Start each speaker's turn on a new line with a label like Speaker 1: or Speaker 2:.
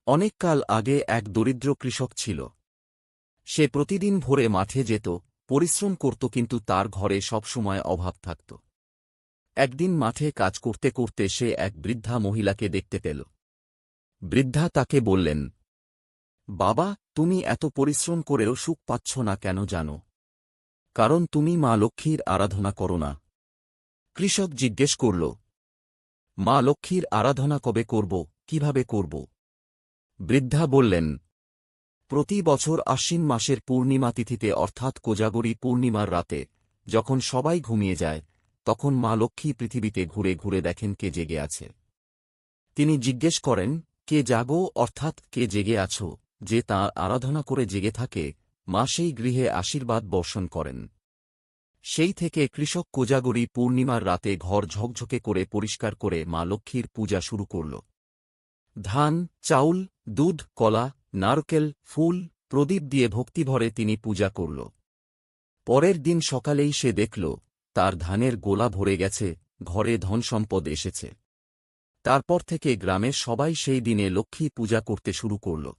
Speaker 1: অনেককাল আগে এক দরিদ্র কৃষক ছিল। সে প্রতিদিন ভোরে মাঠে যেত, পরিশ্রম করত, কিন্তু তার ঘরে সবসময় অভাব থাকত। একদিন মাঠে কাজ করতে করতে সে এক বৃদ্ধা মহিলাকে দেখতে পেল। বৃদ্ধা তাকে বললেন, বাবা, তুমি এত পরিশ্রম করেও সুখ পাচ্ছ না কেন জানো? কারণ তুমি মা লক্ষ্মীর আরাধনা করো না। কৃষক জিজ্ঞেস করল, মা লক্ষ্মীর আরাধনা কবে করব, কিভাবে করব? বৃদ্ধা বললেন, প্রতি বছর আশ্বিন মাসের পূর্ণিমা তিথিতে, অর্থাৎ কোজাগরী পূর্ণিমার রাতে, যখন সবাই ঘুমিয়ে যায়, তখন মা লক্ষ্মী পৃথিবীতে ঘুরে ঘুরে দেখেন কে জেগে আছে। তিনি জিজ্ঞেস করেন, কে জাগো, অর্থাৎ কে জেগে আছো? যে তাঁর আরাধনা করে জেগে থাকে, মা সেই গৃহে আশীর্বাদ বর্ষণ করেন। সেই থেকে কৃষক কোজাগরী পূর্ণিমার রাতে ঘর ঝকঝকে করে পরিষ্কার করে মা লক্ষ্মীর পূজা শুরু করল। ধান, চাউল, দুধ, কলা, নারকেল, ফুল, প্রদীপ দিয়ে ভক্তিভরে তিনি পূজা করল। পরের দিন সকালেই সে দেখল, তার ধানের গোলা ভরে গেছে, ঘরে ধনসম্পদ এসেছে। তারপর থেকে গ্রামের সবাই সেই দিনে লক্ষ্মী পূজা করতে শুরু করল।